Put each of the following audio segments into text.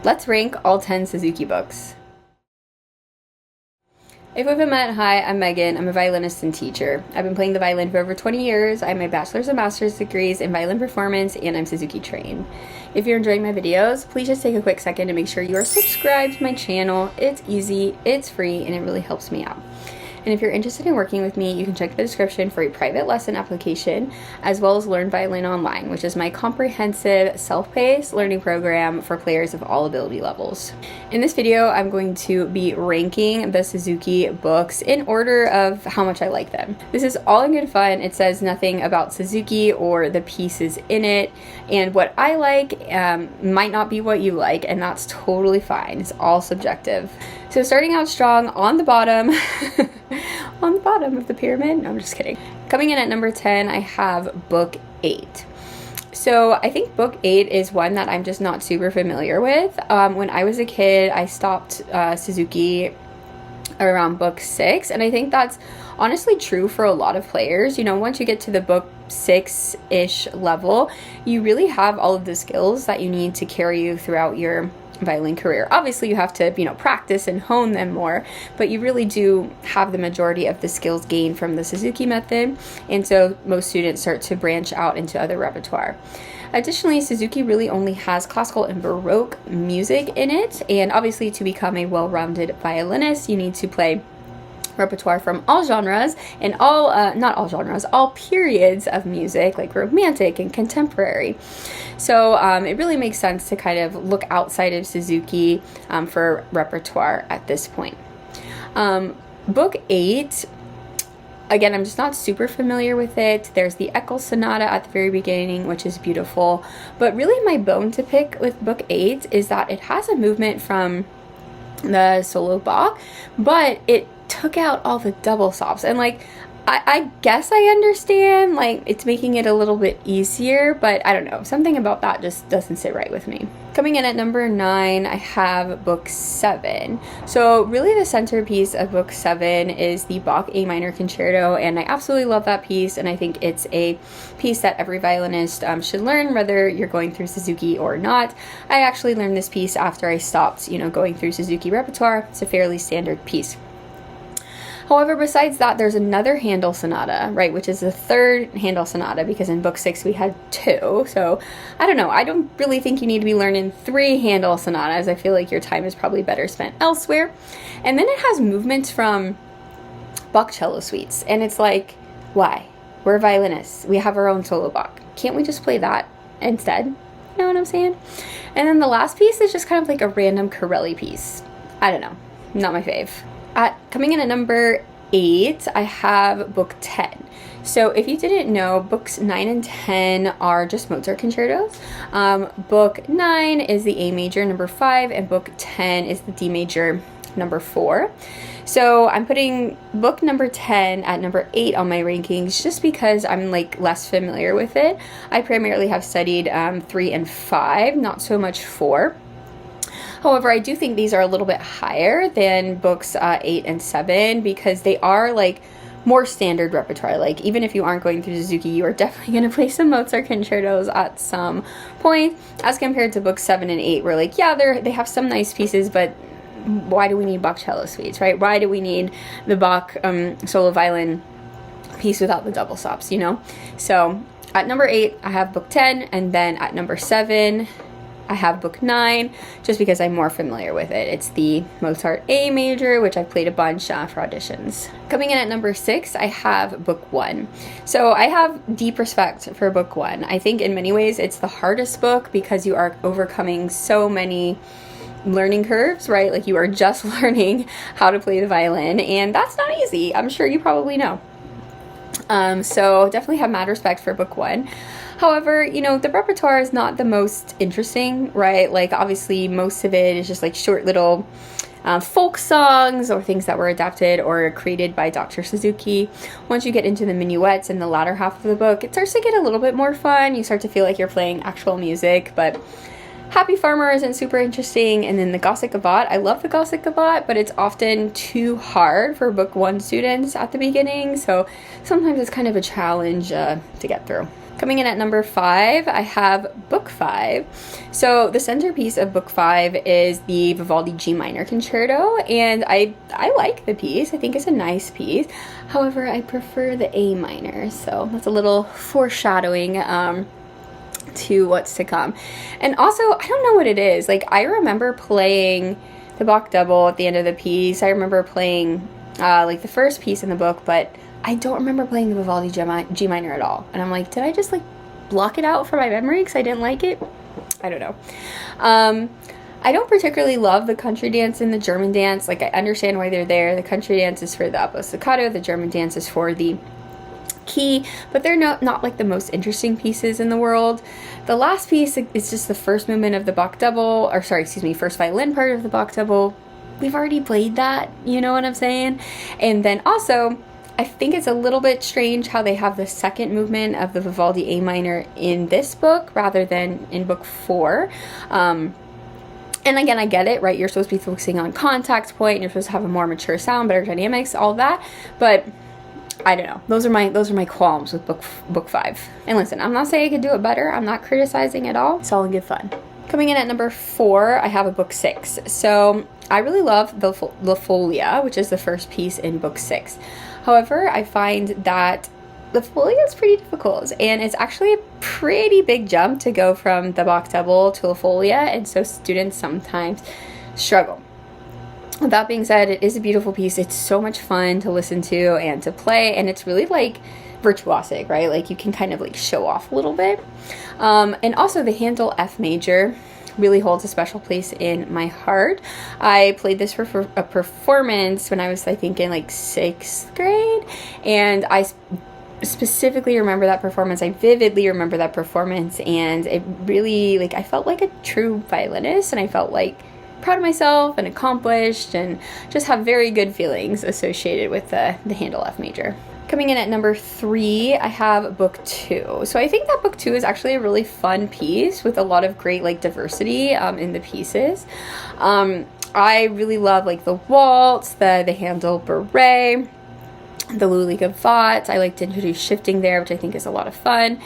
Let's rank all 10 Suzuki books. If we haven't met, hi, I'm Megan. I'm a violinist and teacher. I've been playing the violin for over 20 years. I have my bachelor's and master's degrees in violin performance, and I'm Suzuki trained. If you're enjoying my videos, please just take a quick second to make sure you are subscribed to my channel. It's easy, it's free, and it really helps me out. And if you're interested in working with me, you can check the description for a private lesson application, as well as Learn Violin Online, which is my comprehensive self-paced learning program for players of all ability levels. In this video, I'm going to be ranking the Suzuki books in order of how much I like them. This is all in good fun. It says nothing about Suzuki or the pieces in it, and what I like might not be what you like, and that's totally fine. It's all subjective. So starting out strong on the bottom, on the bottom of the pyramid, no, I'm just kidding. Coming in at number 10, I have book 8. So I think book 8 is one that I'm just not super familiar with. When I was a kid, I stopped Suzuki around book 6, and I think that's honestly true for a lot of players. You know, once you get to the book 6-ish level, you really have all of the skills that you need to carry you throughout your violin career. Obviously you have to, practice and hone them more, but you really do have the majority of the skills gained from the Suzuki method, and so most students start to branch out into other repertoire. Additionally, Suzuki really only has classical and Baroque music in it, and obviously to become a well-rounded violinist, you need to play repertoire from all genres and not all genres, all periods of music, like romantic and contemporary. So it really makes sense to kind of look outside of Suzuki for repertoire at this point. Book 8, again, I'm just not super familiar with it. There's the Echo Sonata at the very beginning, which is beautiful, but really my bone to pick with book 8 is that it has a movement from the solo Bach, but it took out all the double stops, and I guess I understand, it's making it a little bit easier, but I don't know, something about that just doesn't sit right with me. Coming in at number 9, I have book 7. So really the centerpiece of book 7 is the Bach A minor concerto, and I absolutely love that piece, and I think it's a piece that every violinist should learn, whether you're going through Suzuki or not. I actually learned this piece after I stopped, going through Suzuki repertoire. It's a fairly standard piece. However, besides that, there's another Handel sonata, right, which is the third Handel sonata, because in book 6 we had 2. So I don't know, I don't really think you need to be learning 3 Handel sonatas. I feel like your time is probably better spent elsewhere. And then it has movements from Bach cello suites, and it's like, why? We're violinists. We have our own solo Bach. Can't we just play that instead? You know what I'm saying? And then the last piece is just kind of like a random Corelli piece. I don't know, not my fave. Coming in at number 8, I have book 10. So if you didn't know, books 9 and 10 are just Mozart concertos. Book 9 is the A major, number 5, and book 10 is the D major, number 4. So I'm putting book number 10 at number 8 on my rankings just because I'm less familiar with it. I primarily have studied 3 and 5, not so much 4. However, I do think these are a little bit higher than books 8 and 7 because they are more standard repertoire. Even if you aren't going through Suzuki, you are definitely going to play some Mozart concertos at some point, as compared to books 7 and 8 where they have some nice pieces, but why do we need Bach cello suites, right? Why do we need the Bach solo violin piece without the double stops, So at number 8, I have book 10, and then at number 7, I have book 9, just because I'm more familiar with it. It's the Mozart A major, which I've played a bunch for auditions. Coming in at number 6, I have book 1. So I have deep respect for book 1. I think in many ways it's the hardest book because you are overcoming so many learning curves, right? You are just learning how to play the violin, and that's not easy. I'm sure you probably know. So definitely have mad respect for book 1. However, the repertoire is not the most interesting, right? Obviously most of it is just short little folk songs or things that were adapted or created by Dr. Suzuki. Once you get into the minuets in the latter half of the book, it starts to get a little bit more fun. You start to feel like you're playing actual music, but Happy Farmer isn't super interesting. And then the Gothic Gavotte, I love the Gothic Gavotte, but it's often too hard for book 1 students at the beginning, so sometimes it's kind of a challenge to get through. Coming in at number 5, I have Book 5. So the centerpiece of Book 5 is the Vivaldi G minor concerto, and I like the piece. I think it's a nice piece. However, I prefer the A minor, so that's a little foreshadowing to what's to come. And also, I don't know what it is. Like, I remember playing the Bach double at the end of the piece. I remember playing like the first piece in the book, but I don't remember playing the Vivaldi G minor at all. And I'm like, did I just like block it out from my memory because I didn't like it? I don't know. I don't particularly love the country dance and the German dance. Like, I understand why they're there. The country dance is for the up staccato, the German dance is for the key, but they're not like the most interesting pieces in the world. The last piece is just the first movement of the Bach double, or sorry, excuse me, first violin part of the Bach double. We've already played that, you know what I'm saying? And then also, I think it's a little bit strange how they have the second movement of the Vivaldi A minor in this book rather than in book 4. And again, I get it, right? You're supposed to be focusing on contact point, you're supposed to have a more mature sound, better dynamics, all that. But I don't know. Those are my qualms with book 5. And listen, I'm not saying I could do it better. I'm not criticizing at all. It's all in good fun. Coming in at number 4, I have a book 6. So I really love the Folia, which is the first piece in book 6. However, I find that the Folia is pretty difficult, and it's actually a pretty big jump to go from the Bach double to a Folia, and so students sometimes struggle. With that being said, it is a beautiful piece. It's so much fun to listen to and to play, and it's really like virtuosic, right? Like, you can kind of like show off a little bit. And also the Handel F major really holds a special place in my heart. I played this for a performance when I was, I think, in like 6th grade, and I specifically remember that performance. I vividly remember that performance, and it really, like, I felt like a true violinist, and I felt like proud of myself and accomplished, and just have very good feelings associated with the Handel F major. Coming in at number 3, I have book 2. So I think that book 2 is actually a really fun piece with a lot of great like diversity in the pieces. I really love like the waltz, the Handel Beret, the Lully Gavotte. I like to introduce shifting there, which I think is a lot of fun.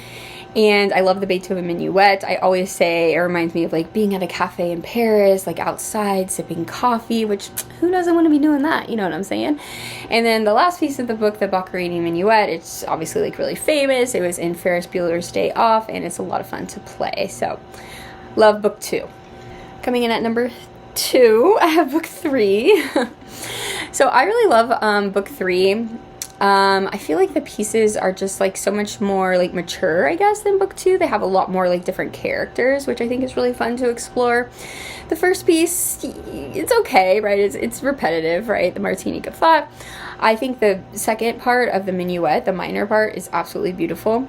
And I love the Beethoven Minuet. I always say it reminds me of like being at a cafe in Paris, like outside sipping coffee, which who doesn't want to be doing that? You know what I'm saying? And then the last piece of the book, the Boccherini Minuet, it's obviously like really famous. It was in Ferris Bueller's Day Off, and it's a lot of fun to play. So love book 2. Coming in at number 2, I have book 3. So I really love book 3. I feel like the pieces are just like so much more like mature, I guess, than book 2. They have a lot more like different characters, which I think is really fun to explore. The first piece, it's okay, right? It's repetitive, right? The Martini Gavotte. I think the second part of the minuet, the minor part, is absolutely beautiful.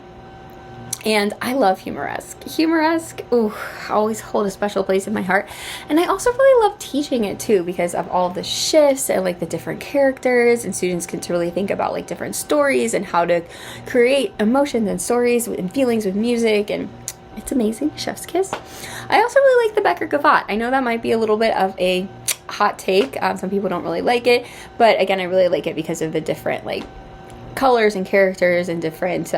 And I love Humoresque. Humoresque, ooh, I always hold a special place in my heart. And I also really love teaching it too, because of all of the shifts and like the different characters, and students can really think about like different stories and how to create emotions and stories and feelings with music, and it's amazing. Chef's kiss. I also really like the Becker Gavotte. I know that might be a little bit of a hot take. Some people don't really like it, but again, I really like it because of the different like colors and characters and different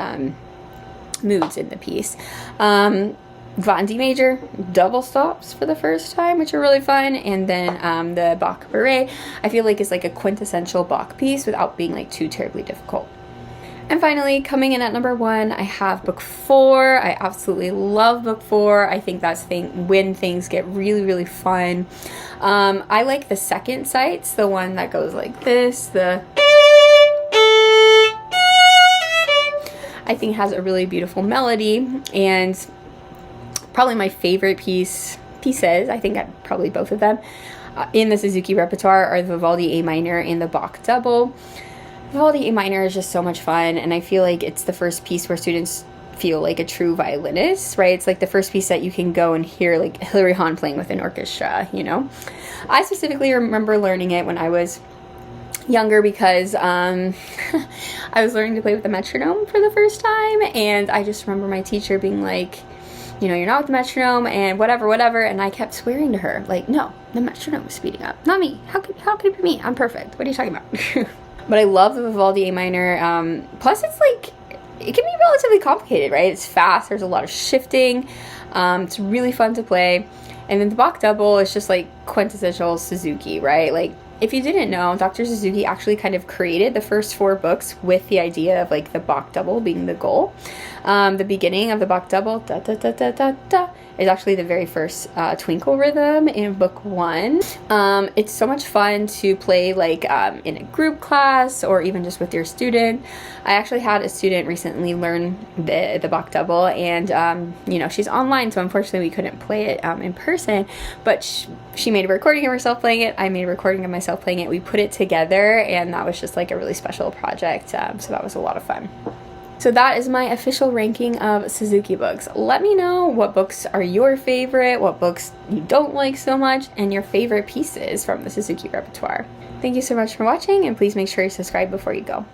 moods in the piece. Von D major, double stops for the first time, which are really fun, and then the Bach Beret, I feel like is like a quintessential Bach piece without being like too terribly difficult. And finally, coming in at number 1, I have book 4. I absolutely love book 4. I think that's when things get really, really fun. I like the second sights, the one that goes like this, I think has a really beautiful melody, and probably my favorite pieces, I think probably both of them, in the Suzuki repertoire are the Vivaldi A minor and the Bach double. Vivaldi A minor is just so much fun, and I feel like it's the first piece where students feel like a true violinist, right? It's like the first piece that you can go and hear like Hilary Hahn playing with an orchestra, you know? I specifically remember learning it when I was younger because I was learning to play with the metronome for the first time, and I just remember my teacher being like, you know, you're not with the metronome and whatever, and I kept swearing to her like, no, the metronome is speeding up, not me. How could it be me? I'm perfect. What are you talking about? But I love the Vivaldi A minor. Plus it's like it can be relatively complicated, right? It's fast, there's a lot of shifting, it's really fun to play. And then the Bach double is just like quintessential Suzuki, right? Like, if you didn't know, Dr. Suzuki actually kind of created the first 4 books with the idea of like the Bach double being the goal. The beginning of the Bach double, da da da da da da, is actually the very first twinkle rhythm in book 1. It's so much fun to play like in a group class or even just with your student. I actually had a student recently learn the Bach double, and you know, she's online, so unfortunately we couldn't play it in person, but she made a recording of herself playing it, I made a recording of myself playing it, we put it together, and that was just like a really special project, so that was a lot of fun. So that is my official ranking of Suzuki books. Let me know what books are your favorite, what books you don't like so much, and your favorite pieces from the Suzuki repertoire. Thank you so much for watching, and please make sure you subscribe before you go.